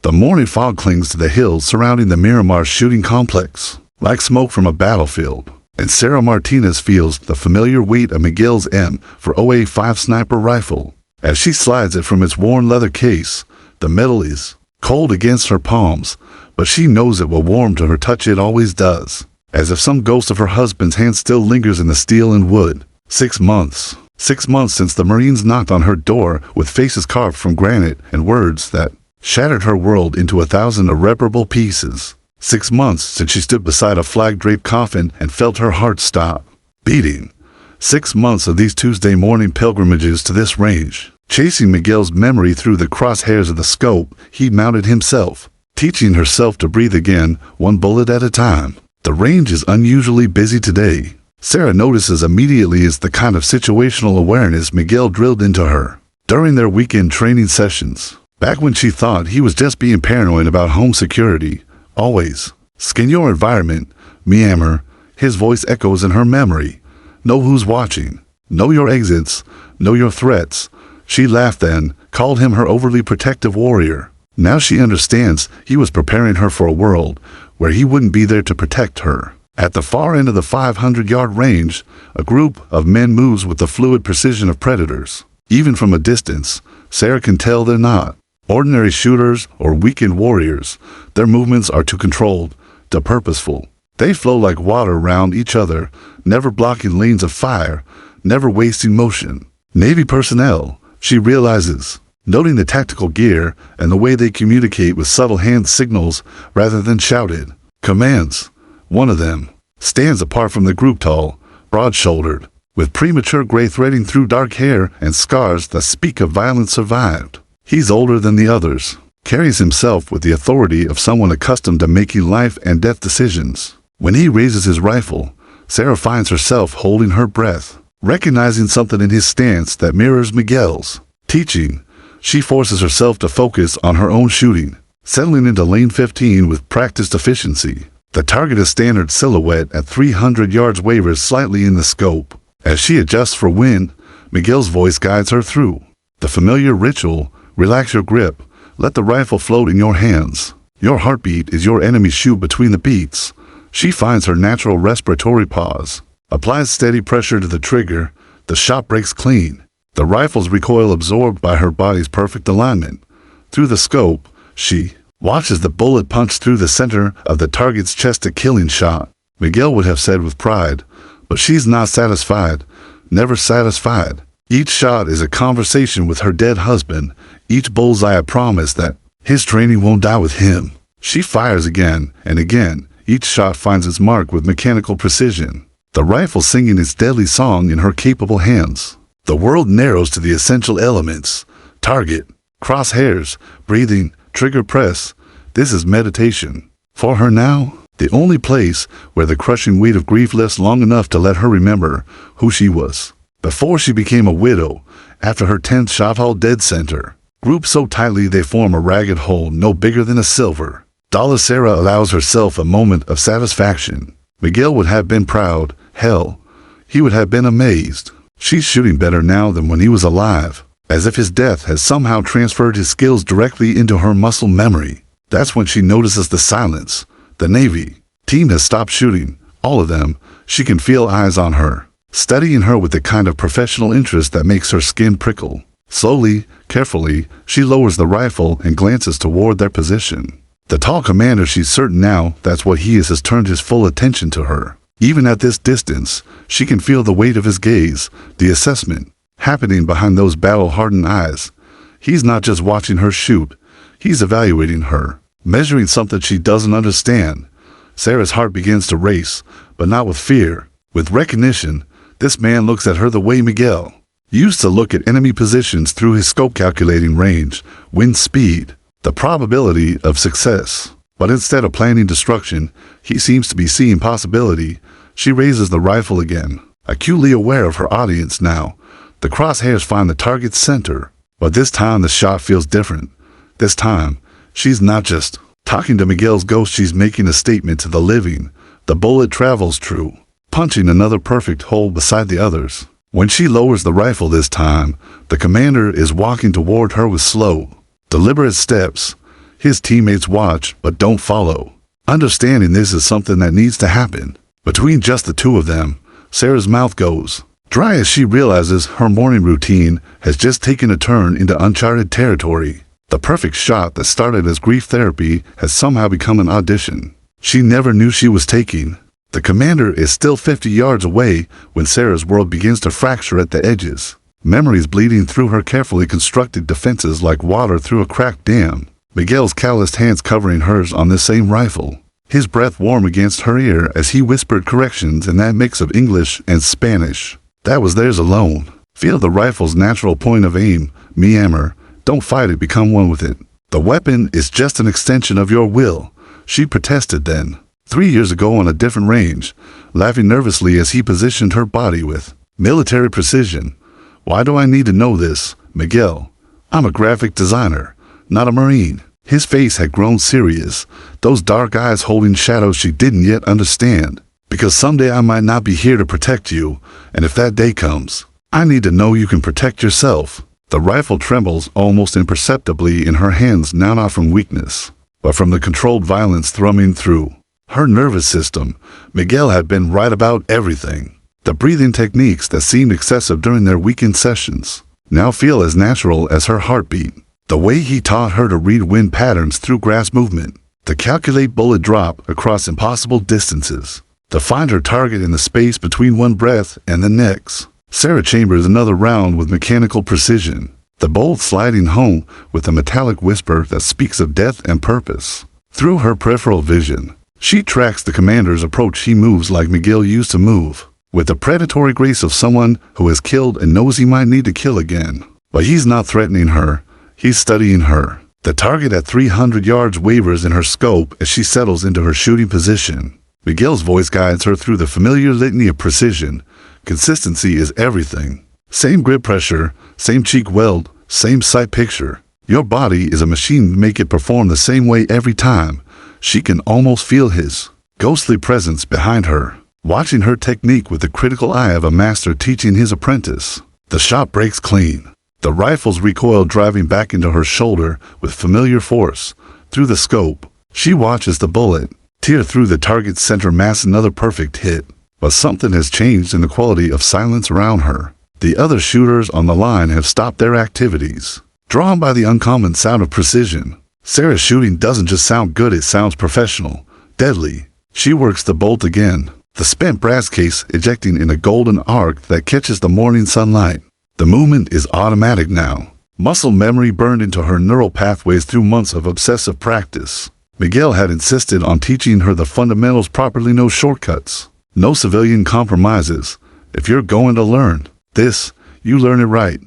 The morning fog clings to the hills surrounding the Miramar shooting complex, like smoke from a battlefield, and Sarah Martinez feels the familiar weight of Miguel's M4A5 sniper rifle. As she slides it from its worn leather case, the metal is cold against her palms, but she knows it will warm to her touch. It always does, as if some ghost of her husband's hand still lingers in the steel and wood. 6 months. 6 months since the Marines knocked on her door with faces carved from granite and words that shattered her world into 1,000 irreparable pieces. 6 months since she stood beside a flag-draped coffin and felt her heart stop beating. 6 months of these Tuesday morning pilgrimages to this range, chasing Miguel's memory through the crosshairs of the scope he mounted himself, teaching herself to breathe again, one bullet at a time. The range is unusually busy today. Sarah notices immediately is the kind of situational awareness Miguel drilled into her during their weekend training sessions. Back when she thought he was just being paranoid about home security. Always. Scan your environment, meander. His voice echoes in her memory. Know who's watching. Know your exits. Know your threats. She laughed then, called him her overly protective warrior. Now she understands he was preparing her for a world where he wouldn't be there to protect her. At the far end of the 500-yard range, a group of men moves with the fluid precision of predators. Even from a distance, Sarah can tell they're not ordinary shooters or weekend warriors. Their movements are too controlled, too purposeful. They flow like water around each other, never blocking lanes of fire, never wasting motion. Navy personnel, she realizes, noting the tactical gear and the way they communicate with subtle hand signals rather than shouted commands. One of them stands apart from the group, tall, broad-shouldered, with premature gray threading through dark hair and scars that speak of violence survived. He's older than the others, carries himself with the authority of someone accustomed to making life and death decisions. When he raises his rifle, Sarah finds herself holding her breath, recognizing something in his stance that mirrors Miguel's. Teaching, she forces herself to focus on her own shooting, settling into lane 15 with practiced efficiency. The target, a standard silhouette at 300 yards, wavers slightly in the scope. As she adjusts for wind, Miguel's voice guides her through the familiar ritual. Relax your grip. Let the rifle float in your hands. Your heartbeat is your enemy's shoe between the beats. She finds her natural respiratory pause, applies steady pressure to the trigger. The shot breaks clean. The rifle's recoil absorbed by her body's perfect alignment. Through the scope, she watches the bullet punch through the center of the target's chest, a killing shot. Miguel would have said with pride, but she's not satisfied, never satisfied. Each shot is a conversation with her dead husband, each bullseye a promise that his training won't die with him. She fires again and again. Each shot finds its mark with mechanical precision, the rifle singing its deadly song in her capable hands. The world narrows to the essential elements: target, crosshairs, breathing, trigger press. This is meditation. For her now, the only place where the crushing weight of grief lifts long enough to let her remember who she was before she became a widow, after her 10th shot hole dead center. Grouped so tightly they form a ragged hole no bigger than a silver dollar. Sarah allows herself a moment of satisfaction. Miguel would have been proud. Hell, he would have been amazed. She's shooting better now than when he was alive, as if his death has somehow transferred his skills directly into her muscle memory. That's when she notices the silence. The Navy team has stopped shooting, all of them. She can feel eyes on her, studying her with the kind of professional interest that makes her skin prickle. Slowly, carefully, she lowers the rifle and glances toward their position. The tall commander, she's certain now that's what he is, has turned his full attention to her. Even at this distance, she can feel the weight of his gaze, the assessment happening behind those battle-hardened eyes. He's not just watching her shoot, he's evaluating her, measuring something she doesn't understand. Sarah's heart begins to race, but not with fear, with recognition. This man looks at her the way Miguel used to look at enemy positions through his scope, calculating range, wind speed, the probability of success. But instead of planning destruction, he seems to be seeing possibility. She raises the rifle again, acutely aware of her audience now. The crosshairs find the target's center, but this time the shot feels different. This time, she's not just talking to Miguel's ghost, she's making a statement to the living. The bullet travels true, punching another perfect hole beside the others. When she lowers the rifle this time, the commander is walking toward her with slow, deliberate steps. His teammates watch but don't follow. Understanding this is something that needs to happen. Between just the two of them, Sarah's mouth goes dry as she realizes her morning routine has just taken a turn into uncharted territory. The perfect shot that started as grief therapy has somehow become an audition she never knew she was taking. The commander is still 50 yards away when Sarah's world begins to fracture at the edges. Memories bleeding through her carefully constructed defenses like water through a cracked dam. Miguel's calloused hands covering hers on this same rifle. His breath warm against her ear as he whispered corrections in that mix of English and Spanish. That was theirs alone. Feel the rifle's natural point of aim. Mi amor. Don't fight it, become one with it. The weapon is just an extension of your will, she protested then. 3 years ago on a different range, laughing nervously as he positioned her body with military precision. Why do I need to know this, Miguel? I'm a graphic designer, not a Marine. His face had grown serious, those dark eyes holding shadows she didn't yet understand. Because someday I might not be here to protect you, and if that day comes, I need to know you can protect yourself. The rifle trembles almost imperceptibly in her hands, now not from weakness, but from the controlled violence thrumming through her nervous system. Miguel had been right about everything. The breathing techniques that seemed excessive during their weekend sessions now feel as natural as her heartbeat. The way he taught her to read wind patterns through grass movement, to calculate bullet drop across impossible distances, to find her target in the space between one breath and the next. Sarah chambers another round with mechanical precision, the bolt sliding home with a metallic whisper that speaks of death and purpose. Through her peripheral vision, she tracks the commander's approach. He moves like Miguel used to move, with the predatory grace of someone who has killed and knows he might need to kill again. But he's not threatening her, he's studying her. The target at 300 yards wavers in her scope as she settles into her shooting position. Miguel's voice guides her through the familiar litany of precision. Consistency is everything. Same grip pressure, same cheek weld, same sight picture. Your body is a machine to make it perform the same way every time. She can almost feel his ghostly presence behind her, watching her technique with the critical eye of a master teaching his apprentice. The shot breaks clean. The rifle's recoil driving back into her shoulder with familiar force. Through the scope, she watches the bullet tear through the target's center mass, another perfect hit. But something has changed in the quality of silence around her. The other shooters on the line have stopped their activities, drawn by the uncommon sound of precision. Sarah's shooting doesn't just sound good, it sounds professional, deadly. She works the bolt again, the spent brass case ejecting in a golden arc that catches the morning sunlight. The movement is automatic now. Muscle memory burned into her neural pathways through months of obsessive practice. Miguel had insisted on teaching her the fundamentals properly, no shortcuts, no civilian compromises. If you're going to learn this, you learn it right.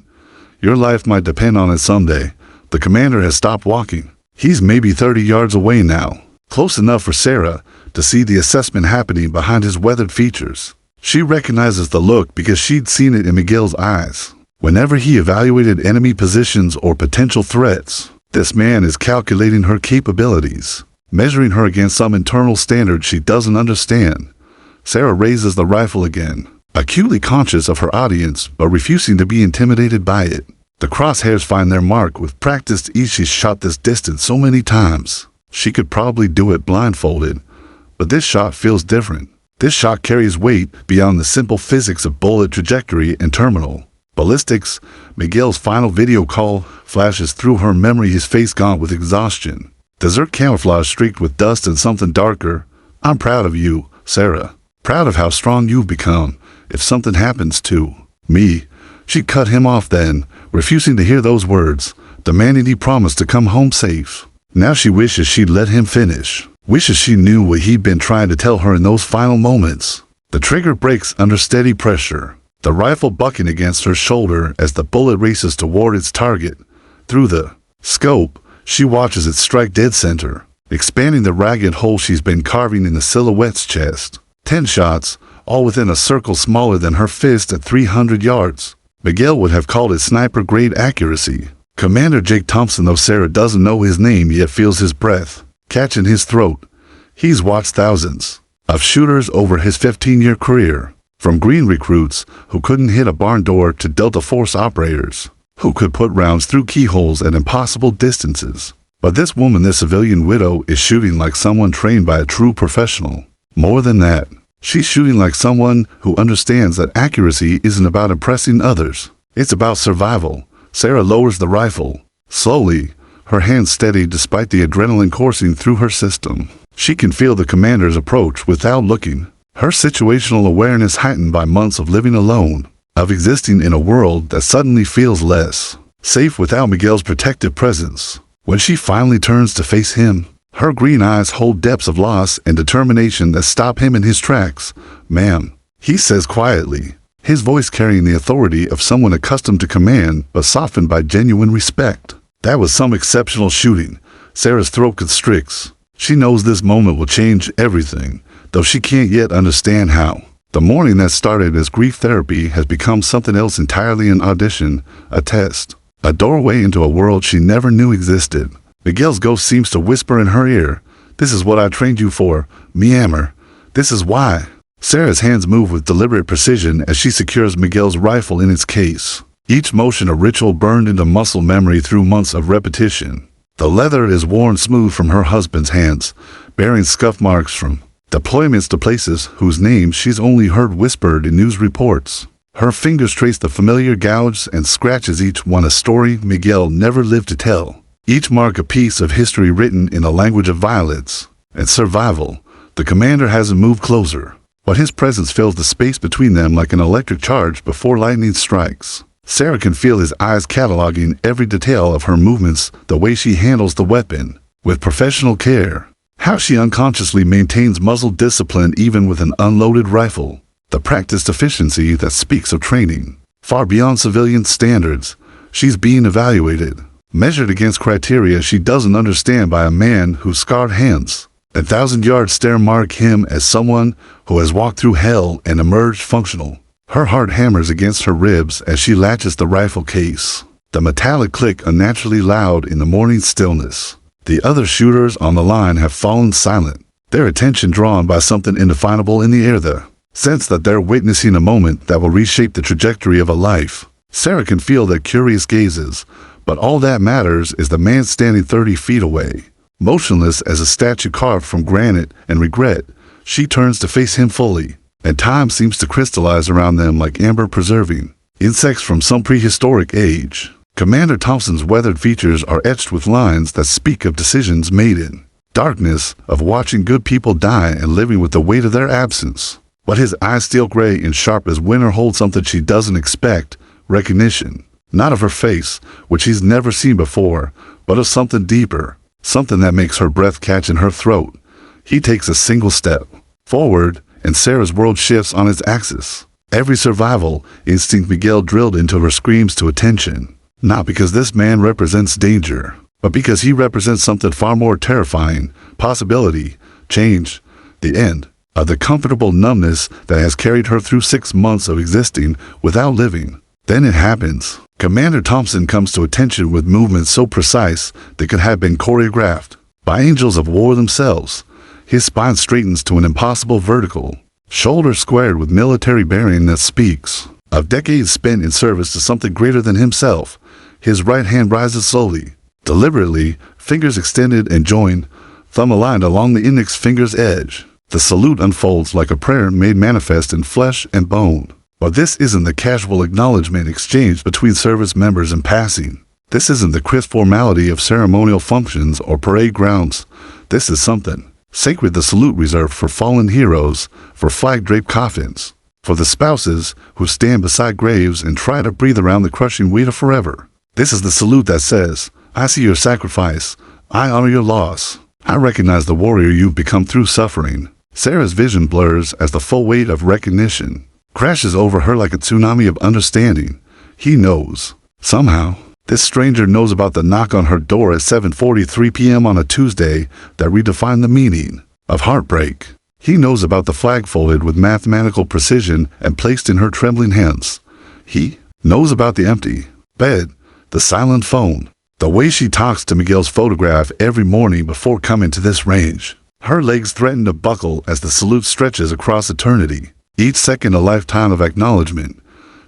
Your life might depend on it someday. The commander has stopped walking. He's maybe 30 yards away now, close enough for Sarah to see the assessment happening behind his weathered features. She recognizes the look because she'd seen it in Miguel's eyes. Whenever he evaluated enemy positions or potential threats, this man is calculating her capabilities, measuring her against some internal standard she doesn't understand. Sarah raises the rifle again, acutely conscious of her audience but refusing to be intimidated by it. The crosshairs find their mark with practiced ease. She's shot this distance so many times. She could probably do it blindfolded, but this shot feels different. This shot carries weight beyond the simple physics of bullet trajectory and terminal ballistics. Miguel's final video call flashes through her memory, his face gaunt with exhaustion, desert camouflage streaked with dust and something darker. I'm proud of you, Sarah. Proud of how strong you've become. If something happens to me. She cut him off then, refusing to hear those words, demanding he promise to come home safe. Now she wishes she'd let him finish, wishes she knew what he'd been trying to tell her in those final moments. The trigger breaks under steady pressure, the rifle bucking against her shoulder as the bullet races toward its target. Through the scope, she watches it strike dead center, expanding the ragged hole she's been carving in the silhouette's chest. 10 shots, all within a circle smaller than her fist at 300 yards. Miguel would have called it sniper-grade accuracy. Commander Jake Thompson, though Sarah doesn't know his name yet, feels his breath catch in his throat. He's watched thousands of shooters over his 15-year career, from green recruits who couldn't hit a barn door to Delta Force operators who could put rounds through keyholes at impossible distances. But this woman, this civilian widow, is shooting like someone trained by a true professional. More than that, she's shooting like someone who understands that accuracy isn't about impressing others. It's about survival. Sarah lowers the rifle. Slowly, her hands steady despite the adrenaline coursing through her system. She can feel the commander's approach without looking. Her situational awareness heightened by months of living alone, of existing in a world that suddenly feels less safe without Miguel's protective presence. When she finally turns to face him, her green eyes hold depths of loss and determination that stop him in his tracks. "Ma'am," he says quietly, his voice carrying the authority of someone accustomed to command but softened by genuine respect. That was some exceptional shooting. Sarah's throat constricts. She knows this moment will change everything, though she can't yet understand how. The morning that started as grief therapy has become something else entirely: an audition, a test, a doorway into a world she never knew existed. Miguel's ghost seems to whisper in her ear, "This is what I trained you for, mi amor. This is why." Sarah's hands move with deliberate precision as she secures Miguel's rifle in its case. Each motion a ritual burned into muscle memory through months of repetition. The leather is worn smooth from her husband's hands, bearing scuff marks from deployments to places whose names she's only heard whispered in news reports. Her fingers trace the familiar gouges and scratches, each one a story Miguel never lived to tell. Each mark a piece of history written in a language of violence and survival. The commander hasn't moved closer, but his presence fills the space between them like an electric charge before lightning strikes. Sarah can feel his eyes cataloging every detail of her movements, the way she handles the weapon with professional care, how she unconsciously maintains muzzle discipline even with an unloaded rifle, the practiced efficiency that speaks of training. Far beyond civilian standards, she's being evaluated, measured against criteria she doesn't understand by a man whose scarred hands and 1,000-yard stare mark him as someone who has walked through hell and emerged functional. Her heart hammers against her ribs as she latches the rifle case. The metallic click unnaturally loud in the morning stillness. The other shooters on the line have fallen silent, their attention drawn by something indefinable in the air, the sense that they're witnessing a moment that will reshape the trajectory of a life. Sarah can feel their curious gazes, but all that matters is the man standing 30 feet away. Motionless as a statue carved from granite and regret, she turns to face him fully, and time seems to crystallize around them like amber preserving insects from some prehistoric age. Commander Thompson's weathered features are etched with lines that speak of decisions made in darkness, of watching good people die and living with the weight of their absence. But his eyes, steel gray and sharp as winter, hold something she doesn't expect: recognition. Not of her face, which he's never seen before, but of something deeper, something that makes her breath catch in her throat. He takes a single step forward, and Sarah's world shifts on its axis. Every survival instinct Miguel drilled into her screams to attention. Not because this man represents danger, but because he represents something far more terrifying: possibility, change, the end of the comfortable numbness that has carried her through 6 months of existing without living. Then it happens. Commander Thompson comes to attention with movements so precise they could have been choreographed by angels of war themselves. His spine straightens to an impossible vertical, shoulders squared with military bearing that speaks of decades spent in service to something greater than himself. His right hand rises slowly, deliberately, fingers extended and joined, thumb aligned along the index finger's edge. The salute unfolds like a prayer made manifest in flesh and bone. But this isn't the casual acknowledgement exchanged between service members in passing. This isn't the crisp formality of ceremonial functions or parade grounds. This is something sacred, the salute reserved for fallen heroes, for flag-draped coffins, for the spouses who stand beside graves and try to breathe around the crushing weight of forever. This is the salute that says, "I see your sacrifice. I honor your loss. I recognize the warrior you've become through suffering." Sarah's vision blurs as the full weight of recognition crashes over her like a tsunami of understanding. He knows. Somehow, this stranger knows about the knock on her door at 7:43 p.m. on a Tuesday that redefined the meaning of heartbreak. He knows about the flag folded with mathematical precision and placed in her trembling hands. He knows about the empty bed, the silent phone, the way she talks to Miguel's photograph every morning before coming to this range. Her legs threaten to buckle as the salute stretches across eternity, each second a lifetime of acknowledgement.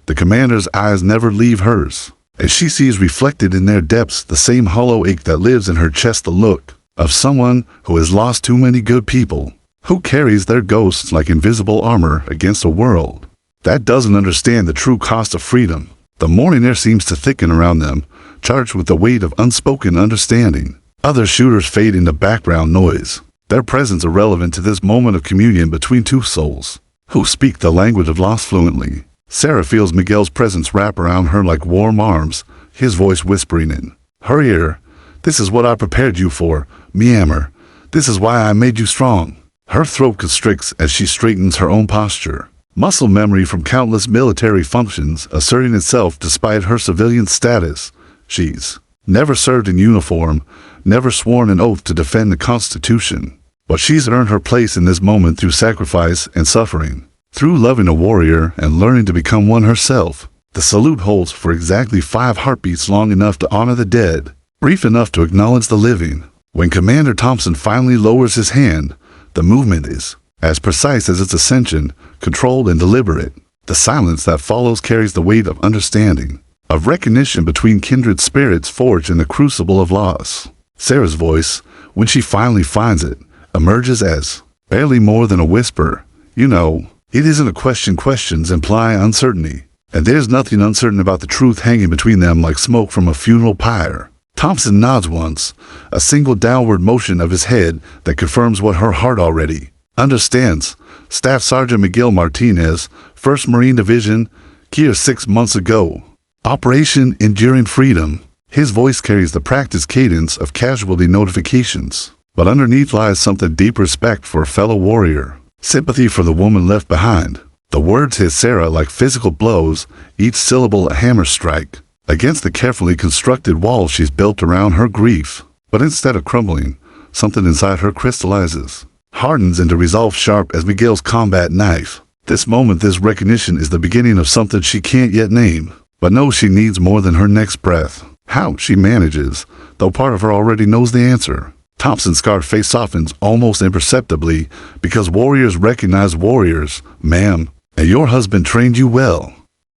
The commander's eyes never leave hers. and she sees reflected in their depths the same hollow ache that lives in her chest, the look of someone who has lost too many good people, who carries their ghosts like invisible armor against a world that doesn't understand the true cost of freedom. The morning air seems to thicken around them, charged with the weight of unspoken understanding. Other shooters fade into background noise, their presence irrelevant to this moment of communion between two souls who speak the language of loss fluently. Sarah feels Miguel's presence wrap around her like warm arms, his voice whispering in her ear, "This is what I prepared you for, mi amor. This is why I made you strong." Her throat constricts as she straightens her own posture, muscle memory from countless military functions asserting itself despite her civilian status. She's never served in uniform, never sworn an oath to defend the Constitution, but she's earned her place in this moment through sacrifice and suffering, through loving a warrior and learning to become one herself. The salute holds for exactly 5 heartbeats, long enough to honor the dead, brief enough to acknowledge the living. When Commander Thompson finally lowers his hand, the movement is as precise as its ascension, controlled and deliberate. The silence that follows carries the weight of understanding, of recognition between kindred spirits forged in the crucible of loss. Sarah's voice, when she finally finds it, emerges as barely more than a whisper. "You know, it isn't a question. Questions imply uncertainty, and there's nothing uncertain about the truth hanging between them like smoke from a funeral pyre." Thompson nods once, a single downward motion of his head that confirms what her heart already understands. Staff Sergeant Miguel Martinez, 1st Marine Division, here 6 months ago. Operation Enduring Freedom. His voice carries the practiced cadence of casualty notifications, but underneath lies something deep: respect for a fellow warrior, sympathy for the woman left behind. The words hit Sarah like physical blows, each syllable a hammer strike against the carefully constructed wall she's built around her grief. But instead of crumbling, something inside her crystallizes, hardens into resolve sharp as Miguel's combat knife. This moment, this recognition, is the beginning of something she can't yet name, but knows she needs more than her next breath. How she manages, though part of her already knows the answer. Thompson's scarred face softens almost imperceptibly, because warriors recognize warriors, ma'am, and your husband trained you well.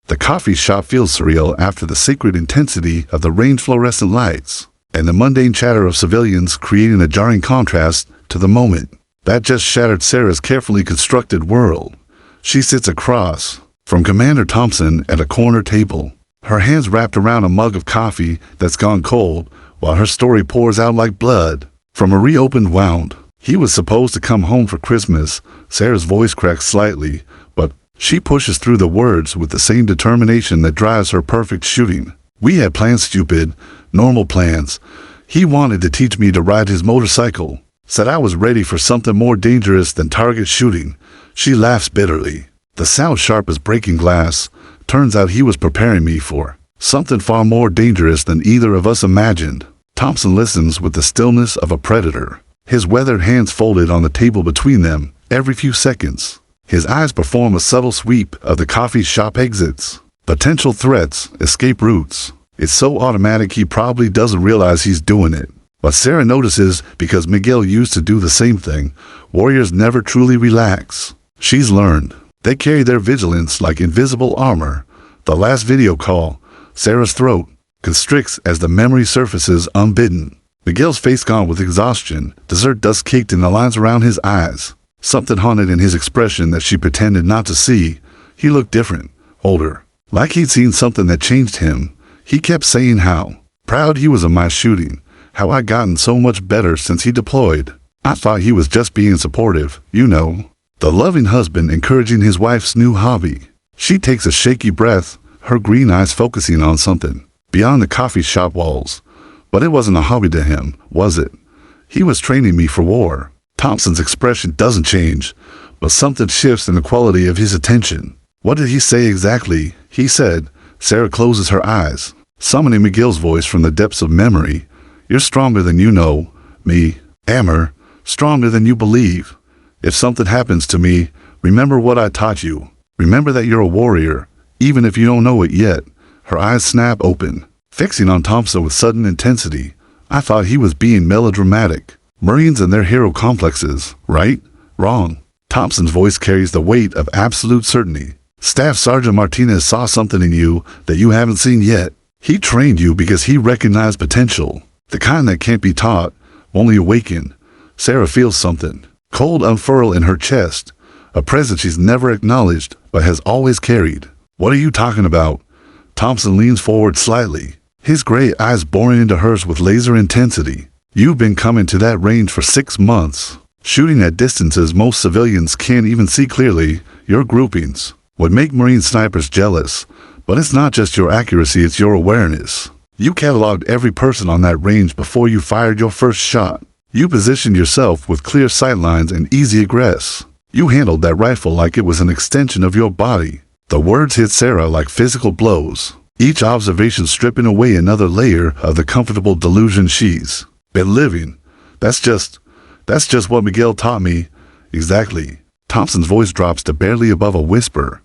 The coffee shop feels surreal after the sacred intensity of the range fluorescent lights, and the mundane chatter of civilians, creating a jarring contrast to the moment that just shattered Sarah's carefully constructed world. She sits across from Commander Thompson at a corner table, her hands wrapped around a mug of coffee that's gone cold, while her story pours out like blood from a reopened wound. "He was supposed to come home for Christmas." Sarah's voice cracks slightly, but she pushes through the words with the same determination that drives her perfect shooting. "We had plans, stupid, normal plans. He wanted to teach me to ride his motorcycle. Said I was ready for something more dangerous than target shooting." She laughs bitterly, the sound sharp as breaking glass. "Turns out he was preparing me for something far more dangerous than either of us imagined." Thompson listens with the stillness of a predator, his weathered hands folded on the table between them. Every few seconds, his eyes perform a subtle sweep of the coffee shop exits, potential threats, escape routes. It's so automatic he probably doesn't realize he's doing it. But Sarah notices, because Miguel used to do the same thing. Warriors never truly relax. She's learned. They carry their vigilance like invisible armor. The last video call, Sarah's throat constricts as the memory surfaces unbidden. Miguel's face gone with exhaustion, dessert dust caked in the lines around his eyes. Something haunted in his expression that she pretended not to see. He looked different, older, like he'd seen something that changed him. He kept saying how proud he was of my shooting, how I'd gotten so much better since he deployed. I thought he was just being supportive, you know. The loving husband encouraging his wife's new hobby. She takes a shaky breath, her green eyes focusing on something beyond the coffee shop walls. But it wasn't a hobby to him, was it? He was training me for war. Thompson's expression doesn't change, but something shifts in the quality of his attention. What did he say exactly? He said. Sarah closes her eyes, summoning Miguel's voice from the depths of memory. "You're stronger than you know, me, Amor, stronger than you believe. If something happens to me, remember what I taught you. Remember that you're a warrior, even if you don't know it yet." Her eyes snap open, fixing on Thompson with sudden intensity. I thought he was being melodramatic. Marines and their hero complexes, right? Wrong. Thompson's voice carries the weight of absolute certainty. Staff Sergeant Martinez saw something in you that you haven't seen yet. He trained you because he recognized potential, the kind that can't be taught, only awakened. Sarah feels something. Cold unfurl in her chest, a presence she's never acknowledged but has always carried. What are you talking about? Thompson leans forward slightly, his gray eyes boring into hers with laser intensity. You've been coming to that range for 6 months, shooting at distances most civilians can't even see clearly. Your groupings would make Marine snipers jealous, but it's not just your accuracy, it's your awareness. You cataloged every person on that range before you fired your first shot. You positioned yourself with clear sightlines and easy egress. You handled that rifle like it was an extension of your body. The words hit Sarah like physical blows, each observation stripping away another layer of the comfortable delusion she's been living. That's just what Miguel taught me. Exactly. Thompson's voice drops to barely above a whisper.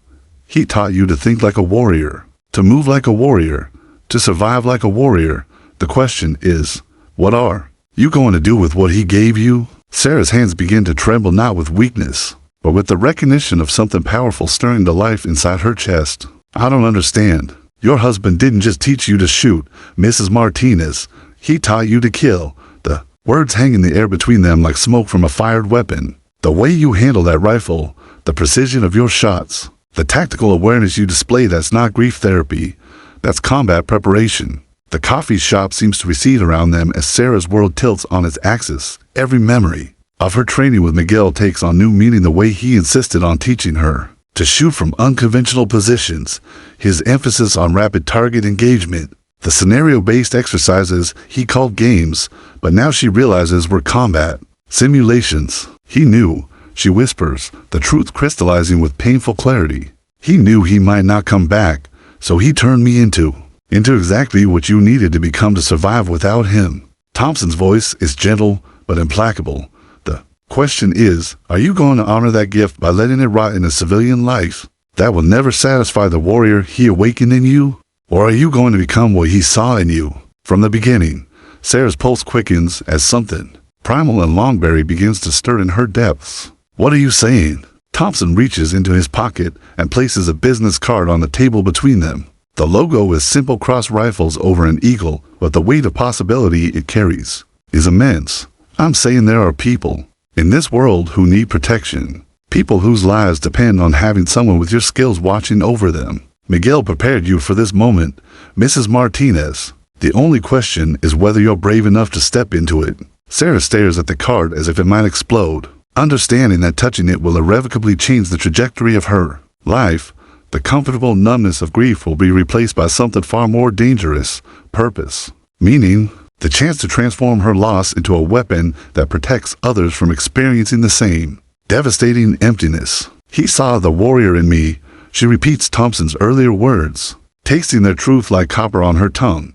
He taught you to think like a warrior, to move like a warrior, to survive like a warrior. The question is, what are you going to do with what he gave you? Sarah's hands begin to tremble, not with weakness, but with the recognition of something powerful stirring to life inside her chest. I don't understand. Your husband didn't just teach you to shoot, Mrs. Martinez. He taught you to kill. The words hang in the air between them like smoke from a fired weapon. The way you handle that rifle, the precision of your shots, the tactical awareness you display, that's not grief therapy. That's combat preparation. The coffee shop seems to recede around them as Sarah's world tilts on its axis. Every memory of her training with Miguel takes on new meaning, the way he insisted on teaching her to shoot from unconventional positions, his emphasis on rapid target engagement, the scenario-based exercises he called games, but now she realizes were combat simulations. He knew, she whispers, the truth crystallizing with painful clarity. He knew he might not come back, so he turned me into exactly what you needed to become to survive without him. Thompson's voice is gentle but implacable. The question is, are you going to honor that gift by letting it rot in a civilian life that will never satisfy the warrior he awakened in you? Or are you going to become what he saw in you from the beginning? Sarah's pulse quickens as something primal and long-buried begins to stir in her depths. What are you saying? Thompson reaches into his pocket and places a business card on the table between them. The logo is simple cross rifles over an eagle, but the weight of possibility it carries is immense. I'm saying there are people in this world who need protection, people whose lives depend on having someone with your skills watching over them. Miguel prepared you for this moment, Mrs. Martinez. The only question is whether you're brave enough to step into it. Sarah stares at the card as if it might explode, understanding that touching it will irrevocably change the trajectory of her life. The comfortable numbness of grief will be replaced by something far more dangerous, purpose, meaning, the chance to transform her loss into a weapon that protects others from experiencing the same devastating emptiness. He saw the warrior in me, she repeats Thompson's earlier words, tasting their truth like copper on her tongue.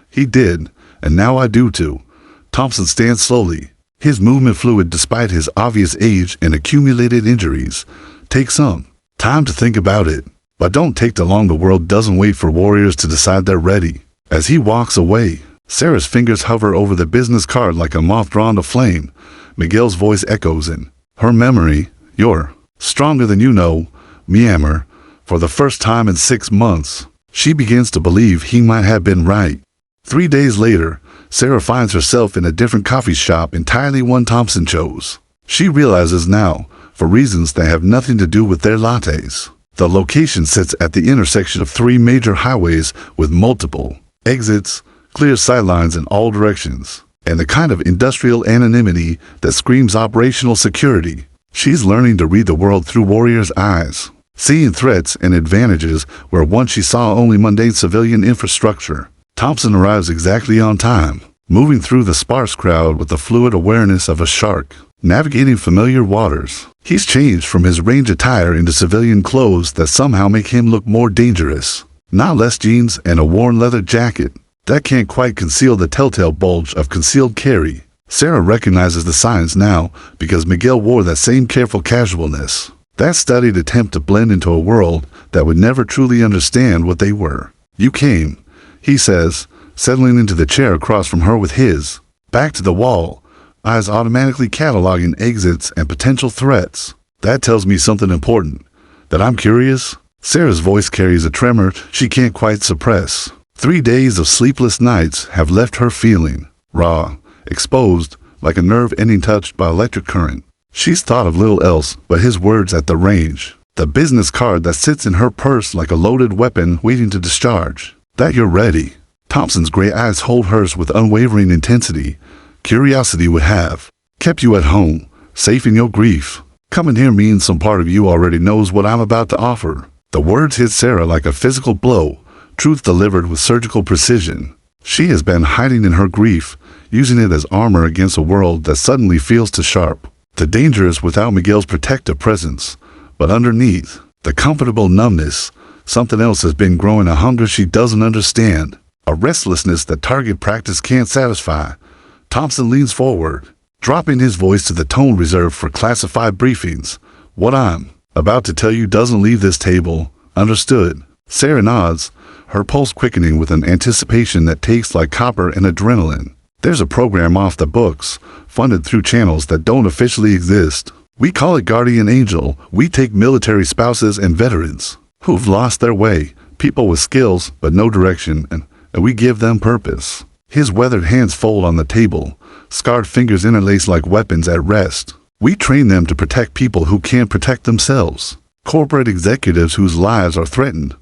He did, and now I do too. Thompson stands slowly, his movement fluid despite his obvious age and accumulated injuries. Take some time to think about it. But don't take too long. The world doesn't wait for warriors to decide they're ready. As he walks away, Sarah's fingers hover over the business card like a moth drawn to flame. Miguel's voice echoes in her memory. You're stronger than you know, Miammer. For the first time in 6 months, she begins to believe he might have been right. 3 days later, Sarah finds herself in a different coffee shop, entirely one Thompson chose. She realizes now, for reasons that have nothing to do with their lattes, the location sits at the intersection of 3 major highways with multiple exits, clear sightlines in all directions, and the kind of industrial anonymity that screams operational security. She's learning to read the world through warriors' eyes, seeing threats and advantages where once she saw only mundane civilian infrastructure. Thompson arrives exactly on time, moving through the sparse crowd with the fluid awareness of a shark, navigating familiar waters. He's changed from his range attire into civilian clothes that somehow make him look more dangerous. Not less jeans and a worn leather jacket that can't quite conceal the telltale bulge of concealed carry. Sarah recognizes the signs now because Miguel wore that same careful casualness, that studied attempt to blend into a world that would never truly understand what they were. You came, he says, settling into the chair across from her with his back to the wall, eyes automatically cataloging exits and potential threats. That tells me something important. That I'm curious? Sarah's voice carries a tremor she can't quite suppress. 3 days of sleepless nights have left her feeling raw, exposed, like a nerve ending touched by electric current. She's thought of little else but his words at the range. The business card that sits in her purse like a loaded weapon waiting to discharge. That you're ready. Thompson's gray eyes hold hers with unwavering intensity. Curiosity would have kept you at home, safe in your grief. Coming here means some part of you already knows what I'm about to offer. The words hit Sarah like a physical blow, truth delivered with surgical precision. She has been hiding in her grief, using it as armor against a world that suddenly feels too sharp. The danger is without Miguel's protective presence, but underneath, the comfortable numbness, something else has been growing, a hunger she doesn't understand, a restlessness that target practice can't satisfy. Thompson leans forward, dropping his voice to the tone reserved for classified briefings. What I'm about to tell you doesn't leave this table. Understood? Sarah nods, her pulse quickening with an anticipation that tastes like copper and adrenaline. There's a program off the books, funded through channels that don't officially exist. We call it Guardian Angel. We take military spouses and veterans who've lost their way, people with skills but no direction, and we give them purpose. His weathered hands fold on the table, scarred fingers interlace like weapons at rest. We train them to protect people who can't protect themselves. Corporate executives whose lives are threatened,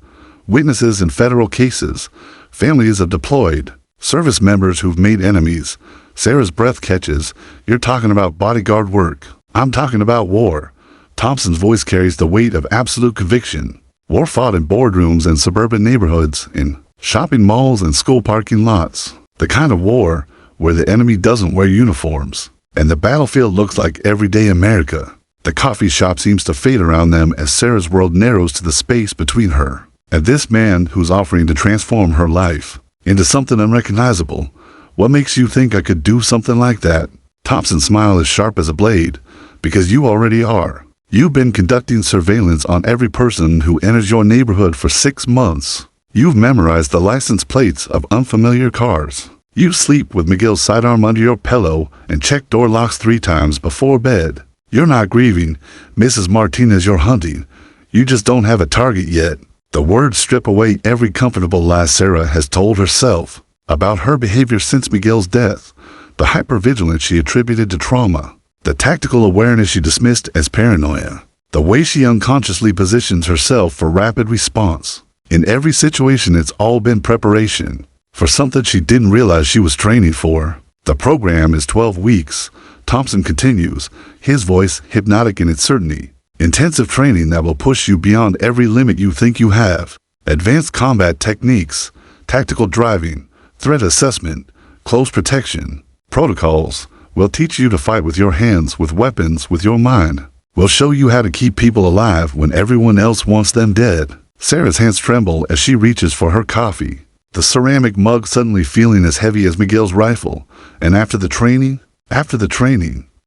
witnesses in federal cases, families of deployed, service members who've made enemies. Sarah's breath catches. You're talking about bodyguard work. I'm talking about war. Thompson's voice carries the weight of absolute conviction. War fought in boardrooms and suburban neighborhoods, in shopping malls and school parking lots. The kind of war where the enemy doesn't wear uniforms, and the battlefield looks like everyday America. The coffee shop seems to fade around them as Sarah's world narrows to the space between her and this man who's offering to transform her life into something unrecognizable. What makes you think I could do something like that? Thompson's smile is sharp as a blade. Because you already are. You've been conducting surveillance on every person who enters your neighborhood for 6 months. You've memorized the license plates of unfamiliar cars. You sleep with Miguel's sidearm under your pillow and check door locks 3 times before bed. You're not grieving, Mrs. Martinez, you're hunting. You just don't have a target yet. The words strip away every comfortable lie Sarah has told herself about her behavior since Miguel's death, the hypervigilance she attributed to trauma, the tactical awareness she dismissed as paranoia, the way she unconsciously positions herself for rapid response. In every situation, it's all been preparation for something she didn't realize she was training for. The program is 12 weeks. Thompson continues, his voice hypnotic in its certainty. Intensive training that will push you beyond every limit you think you have. Advanced combat techniques, tactical driving, threat assessment, close protection, protocols. We'll teach you to fight with your hands, with weapons, with your mind. We'll show you how to keep people alive when everyone else wants them dead. Sarah's hands tremble as she reaches for her coffee, the ceramic mug suddenly feeling as heavy as Miguel's rifle. And after the training,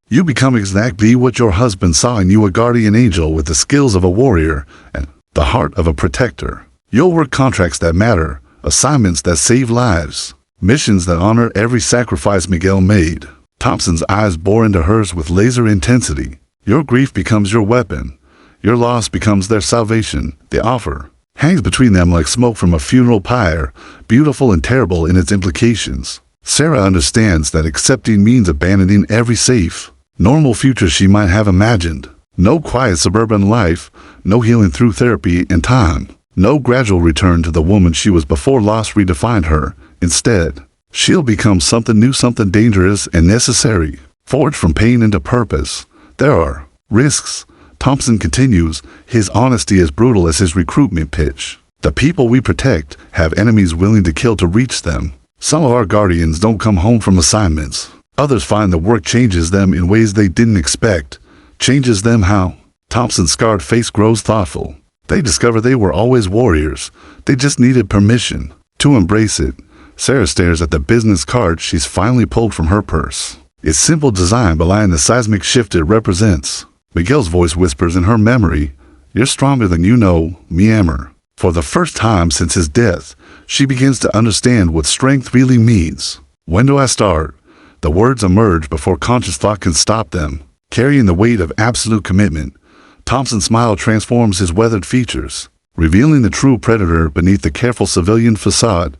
you become exactly what your husband saw in you, a guardian angel with the skills of a warrior and the heart of a protector. You'll work contracts that matter, assignments that save lives, missions that honor every sacrifice Miguel made. Thompson's eyes bore into hers with laser intensity. Your grief becomes your weapon. Your loss becomes their salvation. The offer hangs between them like smoke from a funeral pyre, beautiful and terrible in its implications. Sarah understands that accepting means abandoning every safe, normal future she might have imagined. No quiet suburban life, no healing through therapy and time, no gradual return to the woman she was before loss redefined her. Instead, she'll become something new, something dangerous and necessary, forged from pain into purpose. There are risks. Thompson continues, his honesty as brutal as his recruitment pitch. The people we protect have enemies willing to kill to reach them. Some of our guardians don't come home from assignments. Others find the work changes them in ways they didn't expect. Changes them how? Thompson's scarred face grows thoughtful. They discover they were always warriors. They just needed permission to embrace it. Sarah stares at the business card she's finally pulled from her purse. Its simple design belying the seismic shift it represents. Miguel's voice whispers in her memory, "You're stronger than you know, mi amor." For the first time since his death, she begins to understand what strength really means. When do I start? The words emerge before conscious thought can stop them, carrying the weight of absolute commitment. Thompson's smile transforms his weathered features, revealing the true predator beneath the careful civilian facade.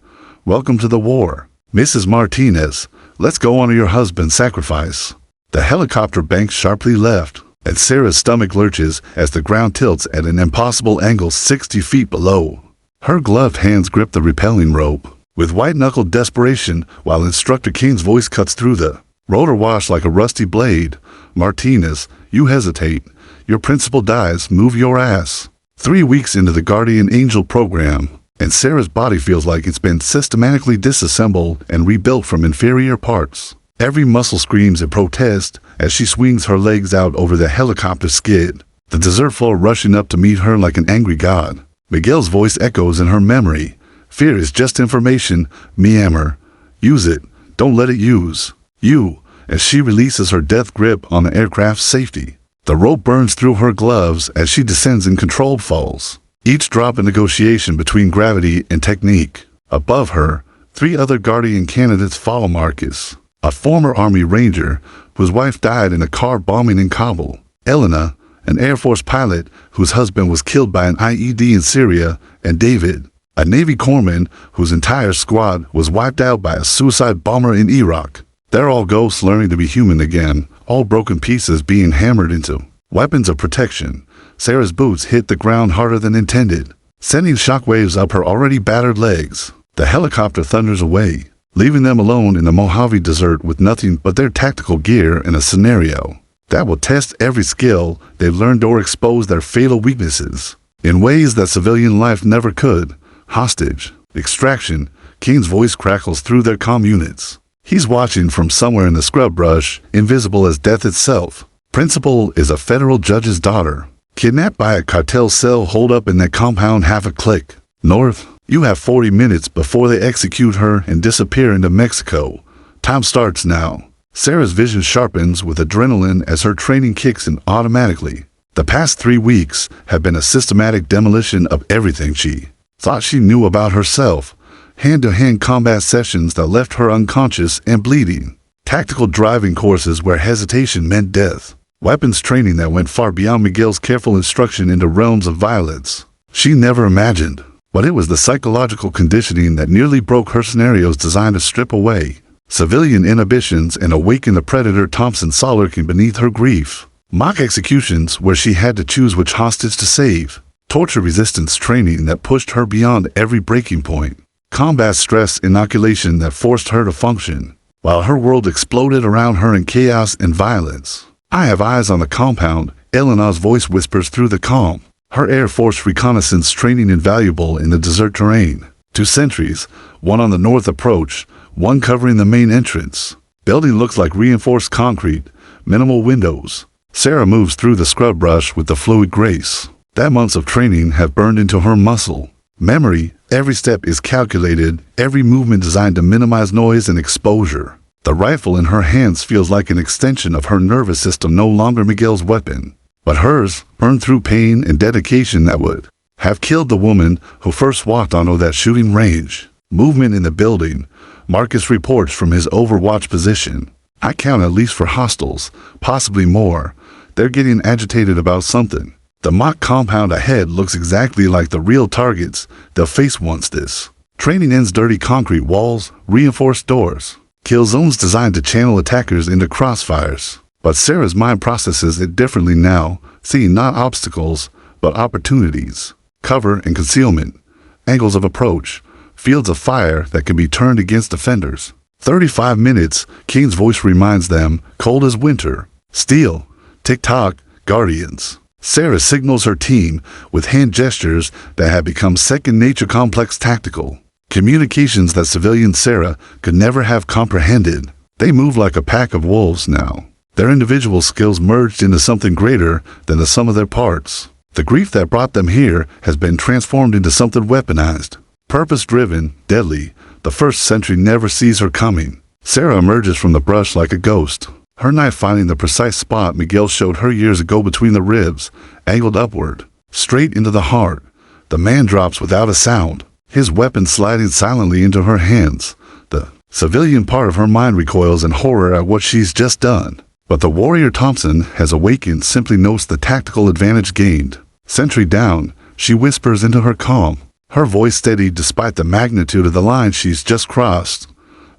welcome to the war. Mrs. Martinez, let's go honor your husband's sacrifice. The helicopter banks sharply left, and Sarah's stomach lurches as the ground tilts at an impossible angle 60 feet below. Her gloved hands grip the repelling rope, with white-knuckled desperation, while Instructor King's voice cuts through the rotor wash like a rusty blade. Martinez, you hesitate. Your principal dies, move your ass. 3 weeks into the Guardian Angel program, and Sarah's body feels like it's been systematically disassembled and rebuilt from inferior parts. Every muscle screams in protest as she swings her legs out over the helicopter skid, the dessert floor rushing up to meet her like an angry god. Miguel's voice echoes in her memory. Fear is just information, meammer. Use it, don't let it use you, as she releases her death grip on the aircraft's safety. The rope burns through her gloves as she descends in controlled falls, each drop a negotiation between gravity and technique. Above her, 3 other Guardian candidates follow Marcus, a former Army Ranger whose wife died in a car bombing in Kabul, Elena, an Air Force pilot whose husband was killed by an IED in Syria, and David, a Navy corpsman whose entire squad was wiped out by a suicide bomber in Iraq. They're all ghosts learning to be human again, all broken pieces being hammered into weapons of protection. Sarah's boots hit the ground harder than intended, sending shockwaves up her already battered legs. The helicopter thunders away, leaving them alone in the Mojave Desert with nothing but their tactical gear in a scenario that will test every skill they've learned or expose their fatal weaknesses in ways that civilian life never could. Hostage extraction. King's voice crackles through their comm units. He's watching from somewhere in the scrub brush, invisible as death itself. Principal is a federal judge's daughter, kidnapped by a cartel cell holed up in that compound half a click north. You have 40 minutes before they execute her and disappear into Mexico. Time starts now. Sarah's vision sharpens with adrenaline as her training kicks in automatically. The past 3 weeks have been a systematic demolition of everything she thought she knew about herself. Hand-to-hand combat sessions that left her unconscious and bleeding. Tactical driving courses where hesitation meant death. Weapons training that went far beyond Miguel's careful instruction into realms of violence she never imagined. But it was the psychological conditioning that nearly broke her scenarios designed to strip away civilian inhibitions and awaken the predator Thompson saw lurking beneath her grief. Mock executions where she had to choose which hostage to save. Torture resistance training that pushed her beyond every breaking point. Combat stress inoculation that forced her to function, while her world exploded around her in chaos and violence. I have eyes on the compound, Elena's voice whispers through the calm. Her Air Force reconnaissance training invaluable in the desert terrain. 2 sentries, one on the north approach, one covering the main entrance. Building looks like reinforced concrete, minimal windows. Sarah moves through the scrub brush with the fluid grace that months of training have burned into her muscle memory. Every step is calculated, every movement designed to minimize noise and exposure. The rifle in her hands feels like an extension of her nervous system, no longer Miguel's weapon, but hers, burned through pain and dedication that would have killed the woman who first walked onto that shooting range. Movement in the building. Marcus reports from his overwatch position. I count at least 4 hostiles, possibly more. They're getting agitated about something. The mock compound ahead looks exactly like the real targets they'll face once this training ends. Dirty concrete walls, reinforced doors. Kill zones designed to channel attackers into crossfires. But Sarah's mind processes it differently now, seeing not obstacles, but opportunities. Cover and concealment. Angles of approach. Fields of fire that can be turned against defenders. 35 minutes, King's voice reminds them, cold as winter. Steel. Tick-tock, Guardians. Sarah signals her team with hand gestures that have become second nature. Complex tactical communications that civilian Sarah could never have comprehended. They move like a pack of wolves now, their individual skills merged into something greater than the sum of their parts. The grief that brought them here has been transformed into something weaponized, purpose-driven, deadly. The first sentry never sees her coming. Sarah emerges from the brush like a ghost, her knife finding the precise spot Miguel showed her years ago between the ribs, angled upward, straight into the heart. The man drops without a sound, his weapon sliding silently into her hands. The civilian part of her mind recoils in horror at what she's just done. But the warrior Thompson has awakened, simply notes the tactical advantage gained. Sentry down, she whispers into her calm. her voice steady despite the magnitude of the line she's just crossed.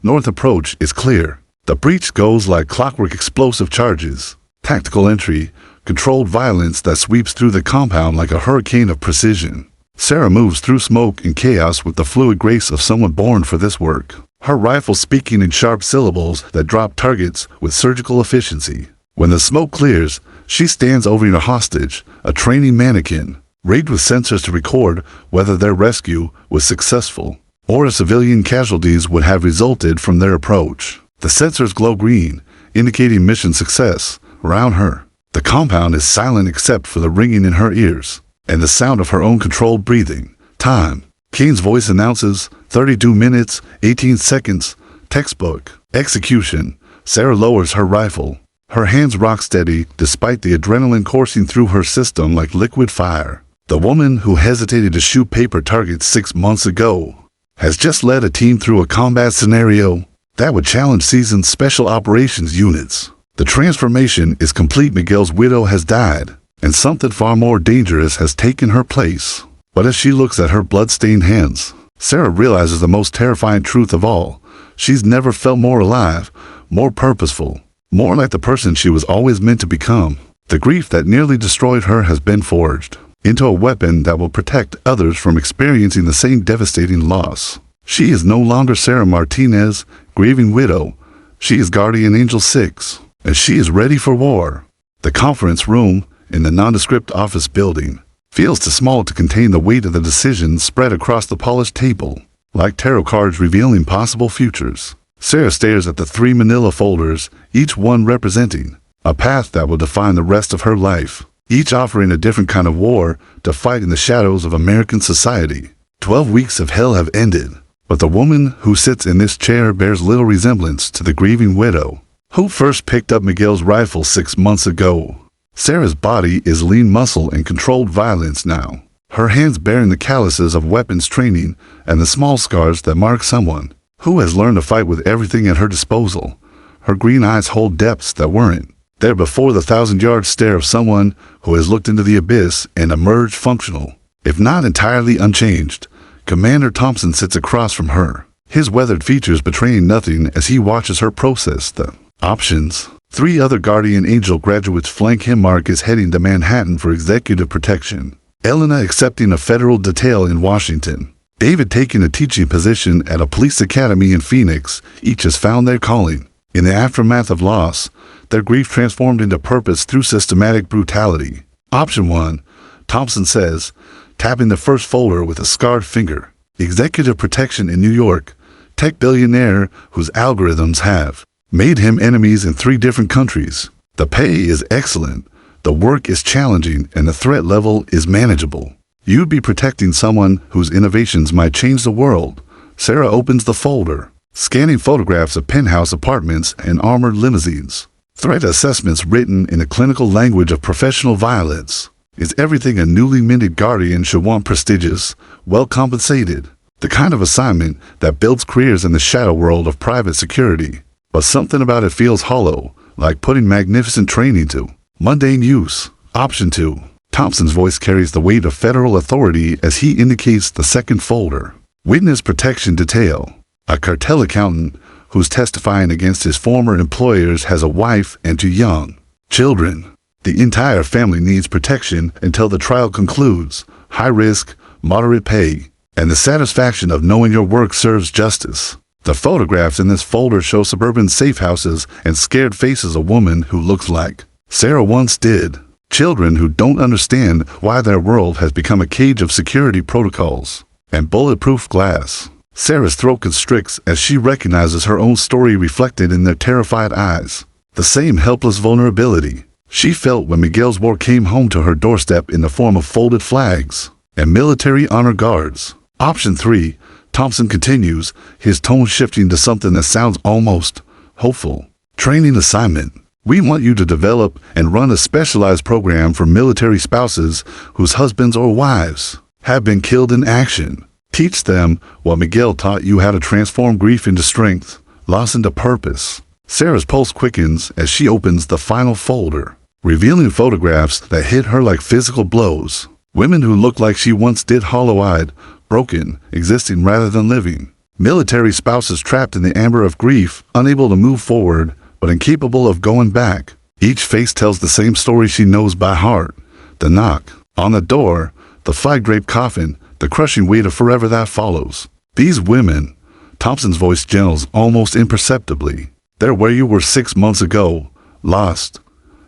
North approach is clear. The breach goes like clockwork, explosive charges, tactical entry, controlled violence that sweeps through the compound like a hurricane of precision. Sarah moves through smoke and chaos with the fluid grace of someone born for this work. Her rifle speaking in sharp syllables that drop targets with surgical efficiency. When the smoke clears, she stands over a hostage, a training mannequin, rigged with sensors to record whether their rescue was successful or if civilian casualties would have resulted from their approach. The sensors glow green, indicating mission success. Around her, the compound is silent except for the ringing in her ears and the sound of her own controlled breathing. Time. Kane's voice announces 32 minutes, 18 seconds. Textbook. Execution. Sarah lowers her rifle. Her hands rock steady despite the adrenaline coursing through her system like liquid fire. The woman who hesitated to shoot paper targets 6 months ago has just led a team through a combat scenario that would challenge seasoned special operations units. The transformation is complete. Miguel's widow has died, and something far more dangerous has taken her place. But as she looks at her blood-stained hands, Sarah realizes the most terrifying truth of all. She's never felt more alive, more purposeful, more like the person she was always meant to become. The grief that nearly destroyed her has been forged into a weapon that will protect others from experiencing the same devastating loss. She is no longer Sarah Martinez, grieving widow. She is Guardian Angel 6, and she is ready for war. The conference room in the nondescript office building feels too small to contain the weight of the decisions spread across the polished table, like tarot cards revealing possible futures. Sarah stares at the 3 manila folders, each one representing a path that will define the rest of her life, each offering a different kind of war to fight in the shadows of American society. 12 weeks of hell have ended, but the woman who sits in this chair bears little resemblance to the grieving widow who first picked up Miguel's rifle 6 months ago. Sarah's body is lean muscle and controlled violence now, her hands bearing the calluses of weapons training and the small scars that mark someone who has learned to fight with everything at her disposal. Her green eyes hold depths that weren't there before, the 1,000-yard stare of someone who has looked into the abyss and emerged functional, if not entirely unchanged. Commander Thompson sits across from her, his weathered features betraying nothing as he watches her process the options. 3 other Guardian Angel graduates flank him. Mark is heading to Manhattan for executive protection. Elena accepting a federal detail in Washington. David taking a teaching position at a police academy in Phoenix. Each has found their calling. In the aftermath of loss, their grief transformed into purpose through systematic brutality. Option 1, Thompson says, tapping the first folder with a scarred finger. Executive protection in New York. Tech billionaire whose algorithms have made him enemies in 3 different countries. The pay is excellent, the work is challenging, and the threat level is manageable. You'd be protecting someone whose innovations might change the world. Sarah opens the folder, scanning photographs of penthouse apartments and armored limousines. Threat assessments written in the clinical language of professional violence. Is everything a newly minted Guardian should want: prestigious, well compensated, the kind of assignment that builds careers in the shadow world of private security. But something about it feels hollow, like putting magnificent training to mundane use. Option 2. Thompson's voice carries the weight of federal authority as he indicates the second folder. Witness protection detail. A cartel accountant who's testifying against his former employers has a wife and 2 young children. The entire family needs protection until the trial concludes. High risk, moderate pay, and the satisfaction of knowing your work serves justice. The photographs in this folder show suburban safe houses and scared faces a woman who looks like Sarah once did. Children who don't understand why their world has become a cage of security protocols and bulletproof glass. Sarah's throat constricts as she recognizes her own story reflected in their terrified eyes. The same helpless vulnerability she felt when Miguel's war came home to her doorstep in the form of folded flags and military honor guards. Option 3. Thompson continues, his tone shifting to something that sounds almost hopeful. Training assignment. We want you to develop and run a specialized program for military spouses whose husbands or wives have been killed in action. Teach them what Miguel taught you: how to transform grief into strength, loss into purpose. Sarah's pulse quickens as she opens the final folder, revealing photographs that hit her like physical blows. Women who look like she once did, hollow-eyed, broken, existing rather than living. Military spouses trapped in the amber of grief, unable to move forward, but incapable of going back. Each face tells the same story she knows by heart. The knock on the door, the flag-draped coffin, the crushing weight of forever that follows. These women, Thompson's voice gentles almost imperceptibly. They're where you were 6 months ago, lost,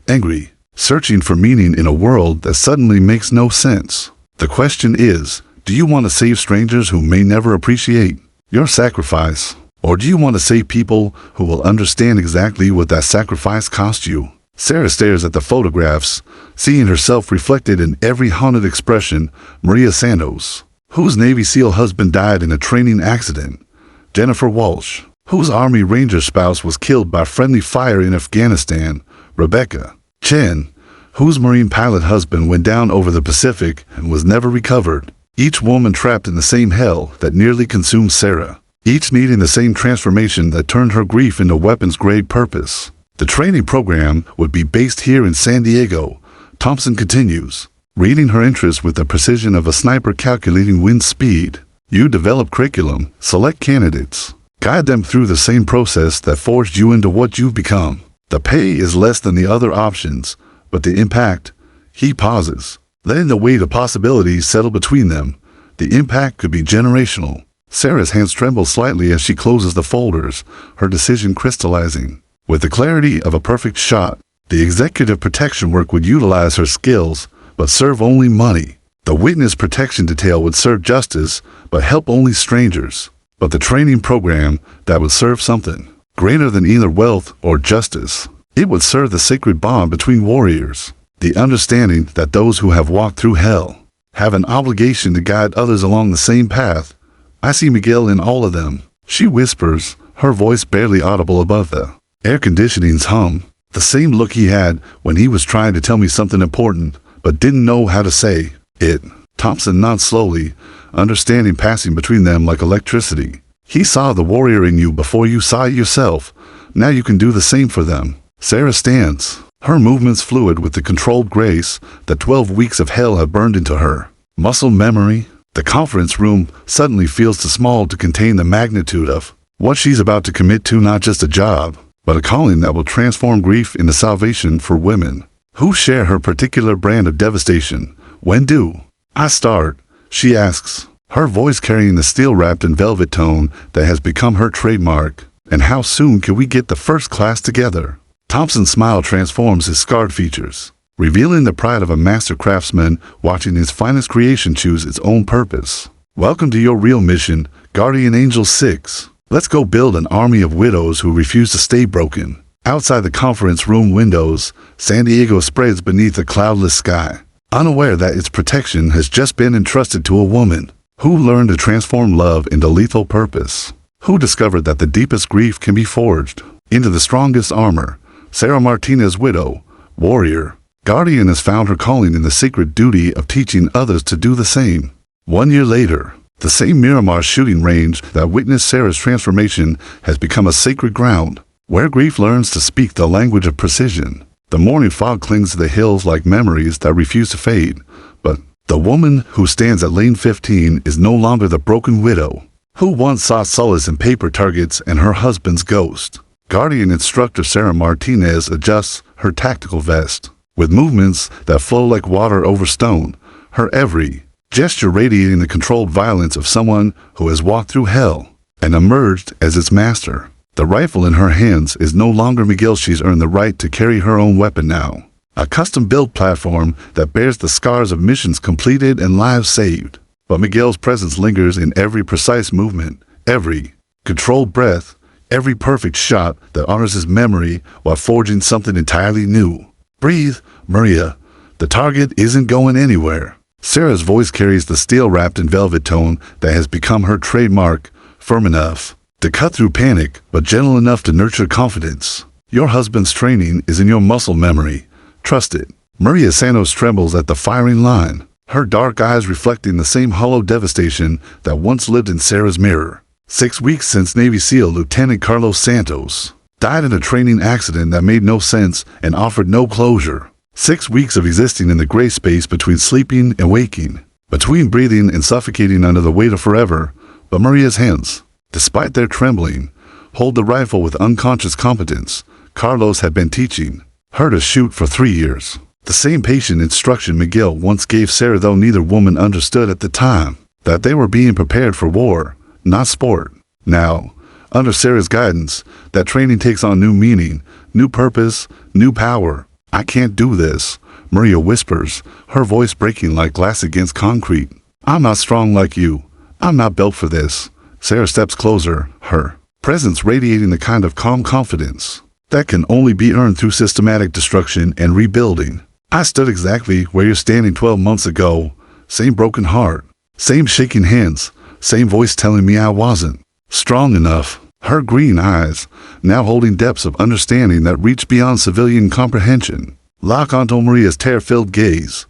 angry, searching for meaning in a world that suddenly makes no sense. The question is, do you want to save strangers who may never appreciate your sacrifice? Or do you want to save people who will understand exactly what that sacrifice cost you? Sarah stares at the photographs, seeing herself reflected in every haunted expression. Maria Santos, whose Navy SEAL husband died in a training accident. Jennifer Walsh, whose Army Ranger spouse was killed by friendly fire in Afghanistan. Rebecca Chen, whose Marine pilot husband went down over the Pacific and was never recovered. Each woman trapped in the same hell that nearly consumed Sarah. Each needing the same transformation that turned her grief into weapons-grade purpose. The training program would be based here in San Diego, Thompson continues, reading her interest with the precision of a sniper calculating wind speed. You develop curriculum, select candidates, guide them through the same process that forged you into what you've become. The pay is less than the other options, but the impact, he pauses, letting the weight of possibilities settle between them. The impact could be generational. Sarah's hands tremble slightly as she closes the folders, her decision crystallizing. With the clarity of a perfect shot, the executive protection work would utilize her skills, but serve only money. The witness protection detail would serve justice, but help only strangers. But the training program, that would serve something greater than either wealth or justice. It would serve the sacred bond between warriors. The understanding that those who have walked through hell have an obligation to guide others along the same path. I see Miguel in all of them, she whispers, her voice barely audible above the air conditioning's hum. The same look he had when he was trying to tell me something important, but didn't know how to say it. Thompson nods slowly, understanding passing between them like electricity. He saw the warrior in you before you saw it yourself. Now you can do the same for them. Sarah stands, her movements fluid with the controlled grace that 12 weeks of hell have burned into her. Muscle memory. The conference room suddenly feels too small to contain the magnitude of what she's about to commit to, not just a job, but a calling that will transform grief into salvation for women who share her particular brand of devastation. When do I start? She asks, her voice carrying the steel-wrapped and velvet tone that has become her trademark. And how soon can we get the first class together? Thompson's smile transforms his scarred features, revealing the pride of a master craftsman watching his finest creation choose its own purpose. Welcome to your real mission, Guardian Angel 6. Let's go build an army of widows who refuse to stay broken. Outside the conference room windows, San Diego spreads beneath a cloudless sky, unaware that its protection has just been entrusted to a woman who learned to transform love into lethal purpose, who discovered that the deepest grief can be forged into the strongest armor. Sarah Martinez, widow, warrior, guardian, has found her calling in the sacred duty of teaching others to do the same. 1 year later, the same Miramar shooting range that witnessed Sarah's transformation has become a sacred ground, where grief learns to speak the language of precision. The morning fog clings to the hills like memories that refuse to fade, but the woman who stands at lane 15 is no longer the broken widow who once sought solace in paper targets and her husband's ghost. Guardian instructor Sarah Martinez adjusts her tactical vest, with movements that flow like water over stone, her every gesture radiating the controlled violence of someone who has walked through hell and emerged as its master. The rifle in her hands is no longer Miguel's. She's earned the right to carry her own weapon now. A custom-built platform that bears the scars of missions completed and lives saved. But Miguel's presence lingers in every precise movement, every controlled breath, every perfect shot that honors his memory while forging something entirely new. Breathe, Maria. The target isn't going anywhere. Sarah's voice carries the steel-wrapped and velvet tone that has become her trademark, firm enough to cut through panic, but gentle enough to nurture confidence. Your husband's training is in your muscle memory. Trust it. Maria Santos trembles at the firing line, her dark eyes reflecting the same hollow devastation that once lived in Sarah's mirror. 6 weeks since Navy SEAL Lieutenant Carlos Santos died in a training accident that made no sense and offered no closure. 6 weeks of existing in the gray space between sleeping and waking. between breathing and suffocating under the weight of forever. But Maria's hands, despite their trembling, hold the rifle with unconscious competence. Carlos had been teaching her to shoot for 3 years. The same patient instruction Miguel once gave Sarah, though neither woman understood at the time that they were being prepared for war, not sport. Now, under Sarah's guidance, that training takes on new meaning, new purpose, new power. "I can't do this," Maria whispers, her voice breaking like glass against concrete. "I'm not strong like you. I'm not built for this." Sarah steps closer, her presence radiating the kind of calm confidence that can only be earned through systematic destruction and rebuilding. "I stood exactly where you're standing 12 months ago. Same broken heart, same shaking hands, same voice telling me I wasn't strong enough." Her green eyes, now holding depths of understanding that reach beyond civilian comprehension, lock onto Maria's tear-filled gaze.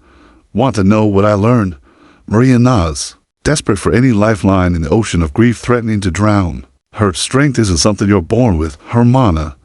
"Want to know what I learned?" Maria nods, desperate for any lifeline in the ocean of grief threatening to drown. Her strength isn't something you're born with, Hermana.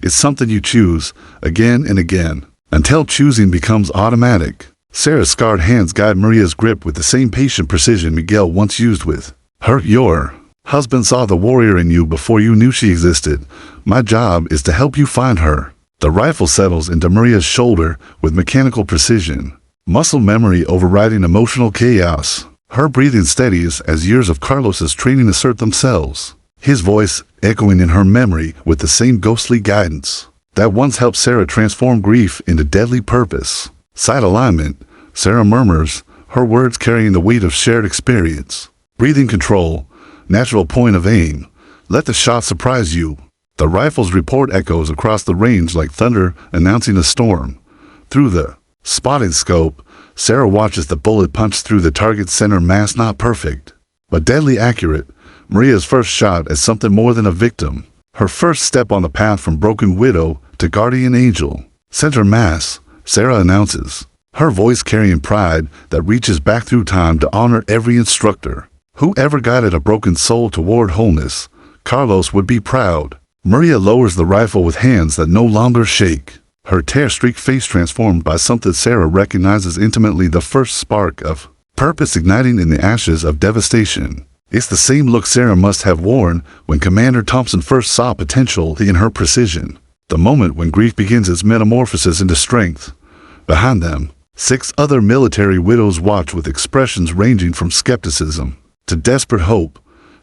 It's something you choose, again and again, until choosing becomes automatic. Sarah's scarred hands guide Maria's grip with the same patient precision Miguel once used with her. "Your husband saw the warrior in you before you knew she existed. My job is to help you find her." The rifle settles into Maria's shoulder with mechanical precision, muscle memory overriding emotional chaos. Her breathing steadies as years of Carlos's training assert themselves, his voice echoing in her memory with the same ghostly guidance that once helped Sarah transform grief into deadly purpose. "Sight alignment," Sarah murmurs, her words carrying the weight of shared experience. "Breathing control, natural point of aim. Let the shot surprise you." The rifle's report echoes across the range like thunder announcing a storm. Through the spotting scope, Sarah watches the bullet punch through the target's center mass, not perfect, but deadly accurate. Maria's first shot as something more than a victim. Her first step on the path from broken widow to guardian angel. "Center mass," Sarah announces, her voice carrying pride that reaches back through time to honor every instructor who ever guided a broken soul toward wholeness. Carlos would be proud. Maria lowers the rifle with hands that no longer shake, her tear-streaked face transformed by something Sarah recognizes intimately, the first spark of purpose igniting in the ashes of devastation. It's the same look Sarah must have worn when Commander Thompson first saw potential in her precision. The moment when grief begins its metamorphosis into strength. Behind them, 6 other military widows watch with expressions ranging from skepticism to desperate hope.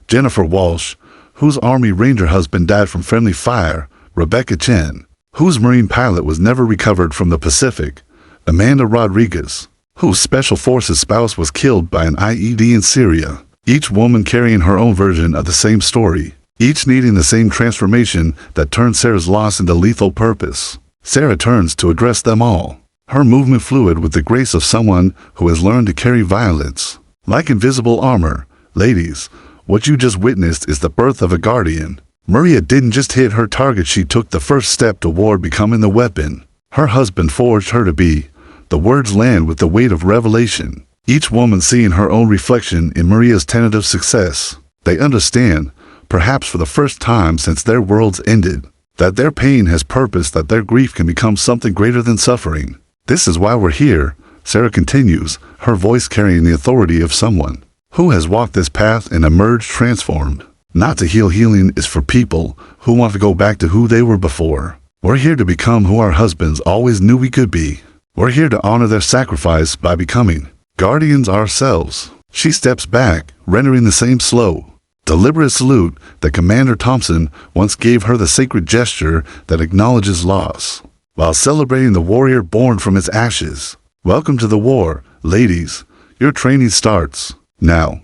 Jennifer Walsh, whose Army Ranger husband died from friendly fire. Rebecca Chen, whose Marine pilot was never recovered from the Pacific. Amanda Rodriguez, whose Special Forces spouse was killed by an IED in Syria. Each woman carrying her own version of the same story, each needing the same transformation that turned Sarah's loss into lethal purpose. Sarah turns to address them all, her movement fluid with the grace of someone who has learned to carry violence like invisible armor. "Ladies, what you just witnessed is the birth of a guardian." Maria didn't just hit her target, she took the first step toward becoming the weapon her husband forged her to be. The words land with the weight of revelation, each woman seeing her own reflection in Maria's tentative success. They understand, perhaps for the first time since their worlds ended, that their pain has purpose, that their grief can become something greater than suffering. "This is why we're here," Sarah continues, her voice carrying the authority of someone who has walked this path and emerged transformed. "Not to heal. Healing is for people who want to go back to who they were before. We're here to become who our husbands always knew we could be. We're here to honor their sacrifice by becoming guardians ourselves." She steps back, rendering the same slow, deliberate salute that Commander Thompson once gave her, the sacred gesture that acknowledges loss while celebrating the warrior born from its ashes. "Welcome to the war, ladies. Your training starts now."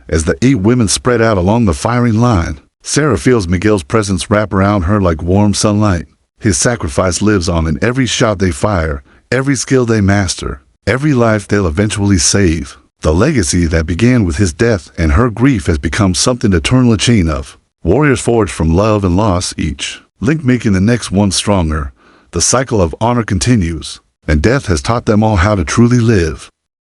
As the 8 women spread out along the firing line, Sarah feels Miguel's presence wrap around her like warm sunlight. His sacrifice lives on in every shot they fire, every skill they master, every life they'll eventually save. The legacy that began with his death and her grief has become something to turn a chain of warriors forged from love and loss, each link making the next one stronger. The cycle of honor continues, and death has taught them all how to truly live.